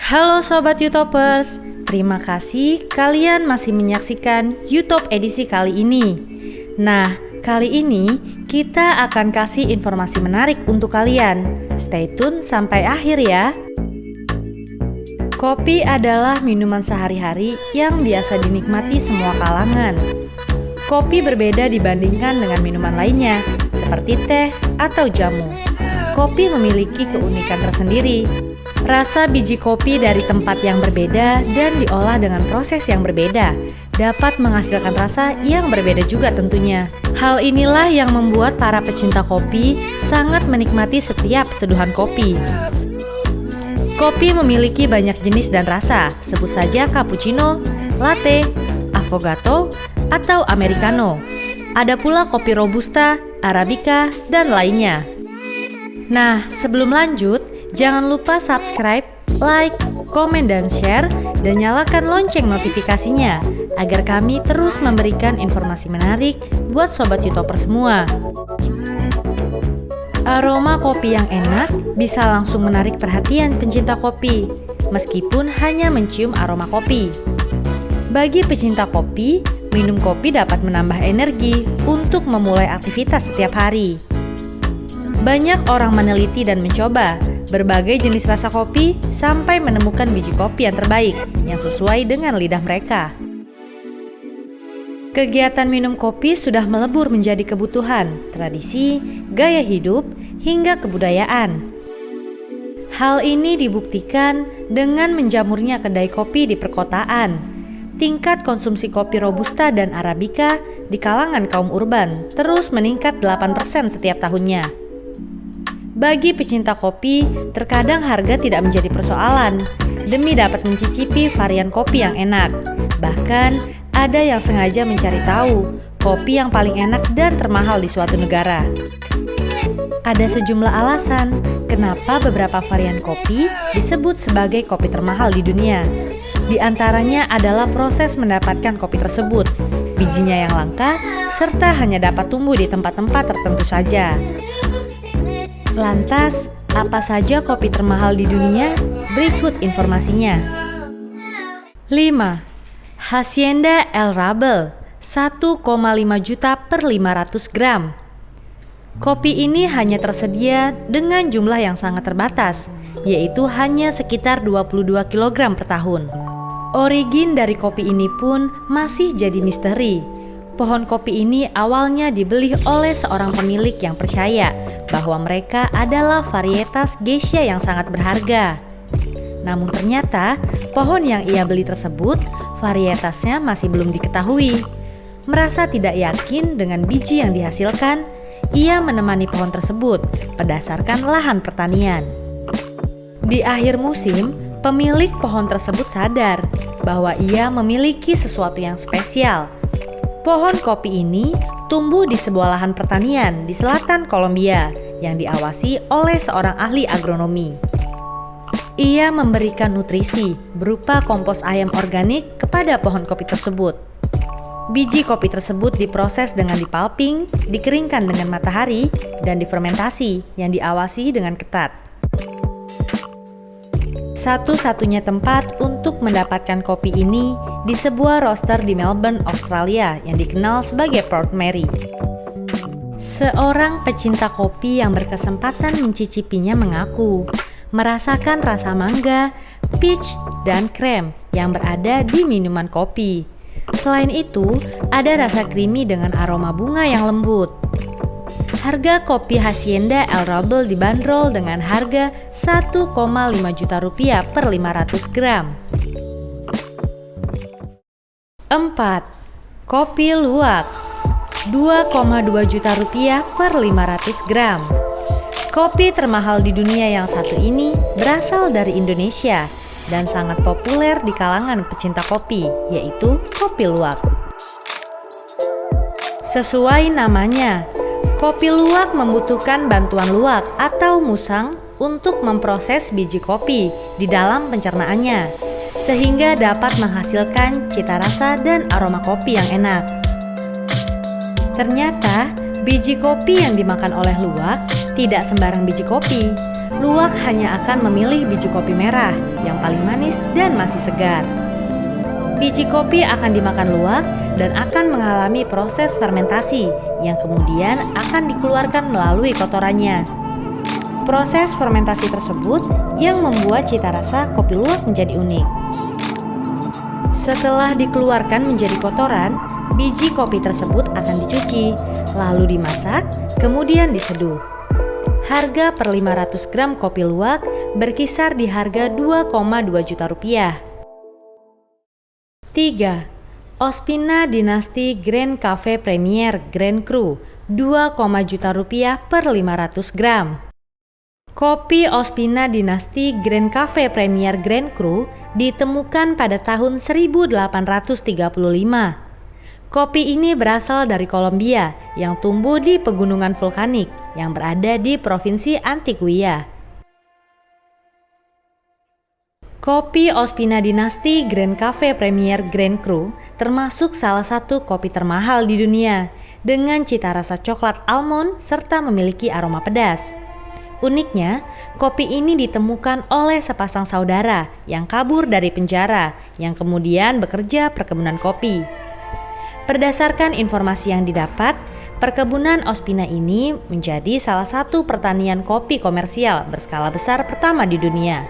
Halo Sobat Utopers, terima kasih kalian masih menyaksikan Utop edisi kali ini. Nah, kali ini kita akan kasih informasi menarik untuk kalian. Stay tune sampai akhir ya. Kopi adalah minuman sehari-hari yang biasa dinikmati semua kalangan. Kopi berbeda dibandingkan dengan minuman lainnya, seperti teh atau jamu. Kopi memiliki keunikan tersendiri. Rasa biji kopi dari tempat yang berbeda dan diolah dengan proses yang berbeda dapat menghasilkan rasa yang berbeda juga tentunya. Hal inilah yang membuat para pecinta kopi sangat menikmati setiap seduhan kopi. Kopi memiliki banyak jenis dan rasa, sebut saja cappuccino, latte, affogato, atau americano. Ada pula kopi robusta, arabica, dan lainnya. Nah, sebelum lanjut, jangan lupa subscribe, like, komen, dan share, dan nyalakan lonceng notifikasinya agar kami terus memberikan informasi menarik buat Sobat Utopers semua. Aroma kopi yang enak bisa langsung menarik perhatian pencinta kopi, meskipun hanya mencium aroma kopi. Bagi pecinta kopi, minum kopi dapat menambah energi untuk memulai aktivitas setiap hari. Banyak orang meneliti dan mencoba berbagai jenis rasa kopi sampai menemukan biji kopi yang terbaik yang sesuai dengan lidah mereka. Kegiatan minum kopi sudah melebur menjadi kebutuhan, tradisi, gaya hidup, hingga kebudayaan. Hal ini dibuktikan dengan menjamurnya kedai kopi di perkotaan. Tingkat konsumsi kopi robusta dan arabica di kalangan kaum urban terus meningkat 8% setiap tahunnya. Bagi pecinta kopi, terkadang harga tidak menjadi persoalan demi dapat mencicipi varian kopi yang enak. Bahkan, ada yang sengaja mencari tahu kopi yang paling enak dan termahal di suatu negara. Ada sejumlah alasan kenapa beberapa varian kopi disebut sebagai kopi termahal di dunia. Di antaranya adalah proses mendapatkan kopi tersebut, bijinya yang langka, serta hanya dapat tumbuh di tempat-tempat tertentu saja. Lantas, apa saja kopi termahal di dunia? Berikut informasinya. 5. Hacienda El Rabel, 1,5 juta per 500 gram. Kopi ini hanya tersedia dengan jumlah yang sangat terbatas, yaitu hanya sekitar 22 kg per tahun. Origin dari kopi ini pun masih jadi misteri. Pohon kopi ini awalnya dibeli oleh seorang pemilik yang percaya bahwa mereka adalah varietas geisha yang sangat berharga. Namun ternyata pohon yang ia beli tersebut varietasnya masih belum diketahui. Merasa tidak yakin dengan biji yang dihasilkan, ia menemani pohon tersebut berdasarkan lahan pertanian. Di akhir musim, pemilik pohon tersebut sadar bahwa ia memiliki sesuatu yang spesial. Pohon kopi ini tumbuh di sebuah lahan pertanian di selatan Kolombia yang diawasi oleh seorang ahli agronomi. Ia memberikan nutrisi berupa kompos ayam organik kepada pohon kopi tersebut. Biji kopi tersebut diproses dengan dipalping, dikeringkan dengan matahari, dan difermentasi yang diawasi dengan ketat. Satu-satunya tempat untuk mendapatkan kopi ini di sebuah roaster di Melbourne, Australia yang dikenal sebagai Port Mary. Seorang pecinta kopi yang berkesempatan mencicipinya mengaku merasakan rasa mangga, peach, dan krem yang berada di minuman kopi. Selain itu, ada rasa creamy dengan aroma bunga yang lembut. Harga kopi Hacienda El Rabel dibanderol dengan harga 1,5 juta rupiah per 500 gram. 4. Kopi luwak, 2,2 juta rupiah per 500 gram. Kopi termahal di dunia yang satu ini berasal dari Indonesia dan sangat populer di kalangan pecinta kopi, yaitu kopi luwak. Sesuai namanya, kopi luwak membutuhkan bantuan luwak atau musang untuk memproses biji kopi di dalam pencernaannya, sehingga dapat menghasilkan cita rasa dan aroma kopi yang enak. Ternyata, biji kopi yang dimakan oleh luwak tidak sembarang biji kopi, luwak hanya akan memilih biji kopi merah yang paling manis dan masih segar. Biji kopi akan dimakan luwak dan akan mengalami proses fermentasi yang kemudian akan dikeluarkan melalui kotorannya. Proses fermentasi tersebut yang membuat cita rasa kopi luwak menjadi unik. Setelah dikeluarkan menjadi kotoran, biji kopi tersebut akan dicuci, lalu dimasak, kemudian diseduh. Harga per 500 gram kopi luwak berkisar di harga 2,2 juta rupiah. 3. Ospina Dynasty Grand Cafe Premier Grand Cru 2, juta rupiah per 500 gram. Kopi Ospina Dynasty Grand Cafe Premier Grand Cru ditemukan pada tahun 1835. Kopi ini berasal dari Kolombia yang tumbuh di pegunungan vulkanik yang berada di Provinsi Antiguilla. Kopi Ospina Dynasty Grand Cafe Premier Grand Cru termasuk salah satu kopi termahal di dunia dengan cita rasa coklat almond serta memiliki aroma pedas. Uniknya, kopi ini ditemukan oleh sepasang saudara yang kabur dari penjara yang kemudian bekerja perkebunan kopi. Berdasarkan informasi yang didapat, perkebunan Ospina ini menjadi salah satu pertanian kopi komersial berskala besar pertama di dunia.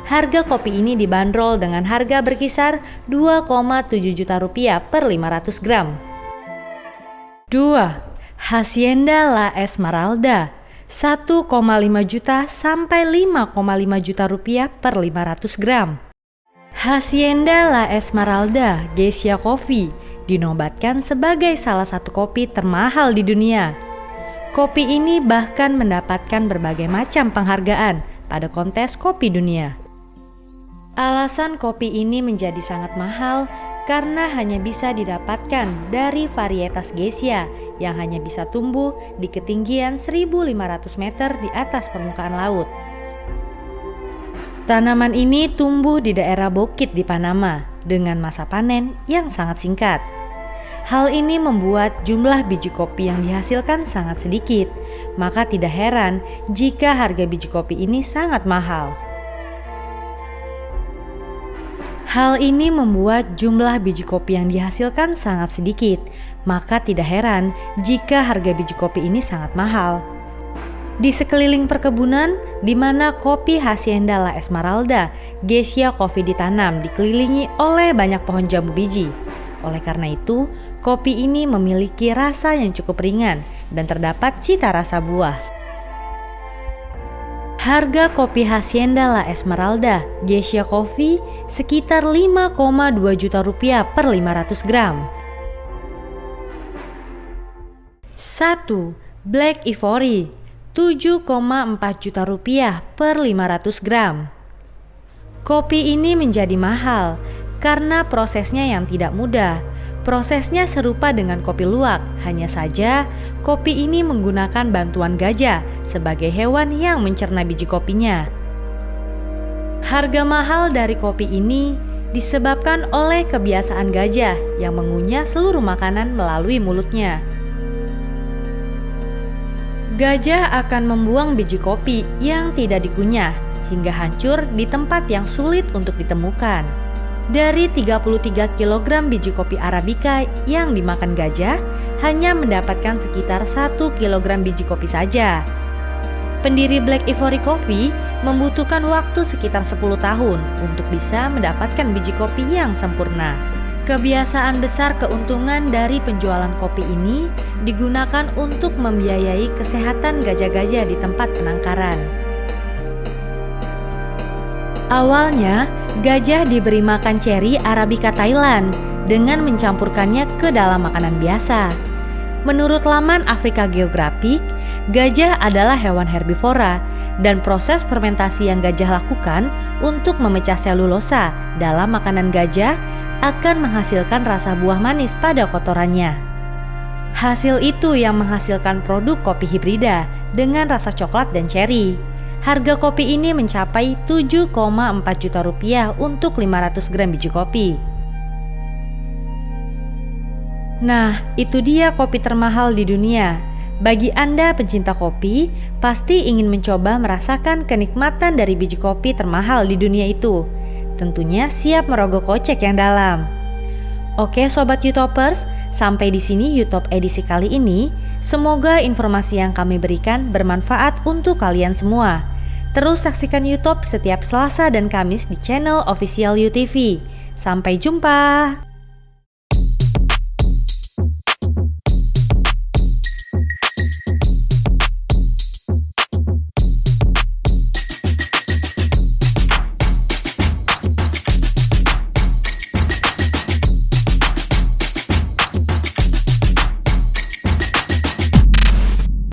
Harga kopi ini dibanderol dengan harga berkisar 2,7 juta rupiah per 500 gram. 2. Hacienda La Esmeralda 1,5 juta sampai 5,5 juta rupiah per 500 gram. Hacienda La Esmeralda Geisha Coffee dinobatkan sebagai salah satu kopi termahal di dunia. Kopi ini bahkan mendapatkan berbagai macam penghargaan pada kontes kopi dunia. Alasan kopi ini menjadi sangat mahal karena hanya bisa didapatkan dari varietas Geisha yang hanya bisa tumbuh di ketinggian 1.500 meter di atas permukaan laut. Tanaman ini tumbuh di daerah bukit di Panama dengan masa panen yang sangat singkat. Hal ini membuat jumlah biji kopi yang dihasilkan sangat sedikit, maka tidak heran jika harga biji kopi ini sangat mahal. Hal ini membuat jumlah biji kopi yang dihasilkan sangat sedikit, maka tidak heran jika harga biji kopi ini sangat mahal. Di sekeliling perkebunan, di mana kopi Hacienda La Esmeralda Geisha Coffee ditanam dikelilingi oleh banyak pohon jambu biji. Oleh karena itu, kopi ini memiliki rasa yang cukup ringan dan terdapat cita rasa buah. Harga kopi Hacienda La Esmeralda Geisha Coffee sekitar 5,2 juta rupiah per 500 gram. 1. Black Ivory 7,4 juta rupiah per 500 gram. Kopi ini menjadi mahal karena prosesnya yang tidak mudah. Prosesnya serupa dengan kopi luwak, hanya saja kopi ini menggunakan bantuan gajah sebagai hewan yang mencerna biji kopinya. Harga mahal dari kopi ini disebabkan oleh kebiasaan gajah yang mengunyah seluruh makanan melalui mulutnya. Gajah akan membuang biji kopi yang tidak dikunyah hingga hancur di tempat yang sulit untuk ditemukan. Dari 33 kg biji kopi Arabica yang dimakan gajah, hanya mendapatkan sekitar 1 kg biji kopi saja. Pendiri Black Ivory Coffee membutuhkan waktu sekitar 10 tahun untuk bisa mendapatkan biji kopi yang sempurna. Kebiasaan besar keuntungan dari penjualan kopi ini digunakan untuk membiayai kesehatan gajah-gajah di tempat penangkaran. Awalnya, gajah diberi makan ceri Arabica Thailand dengan mencampurkannya ke dalam makanan biasa. Menurut laman Afrika Geographic, gajah adalah hewan herbivora dan proses fermentasi yang gajah lakukan untuk memecah selulosa dalam makanan gajah akan menghasilkan rasa buah manis pada kotorannya. Hasil itu yang menghasilkan produk kopi hibrida dengan rasa coklat dan ceri. Harga kopi ini mencapai 7,4 juta rupiah untuk 500 gram biji kopi. Nah, itu dia kopi termahal di dunia. Bagi Anda pencinta kopi, pasti ingin mencoba merasakan kenikmatan dari biji kopi termahal di dunia itu. Tentunya siap merogoh kocek yang dalam. Oke Sobat Utopers, sampai di sini Utop edisi kali ini. Semoga informasi yang kami berikan bermanfaat untuk kalian semua. Terus saksikan Utop setiap Selasa dan Kamis di channel official UTV. Sampai jumpa!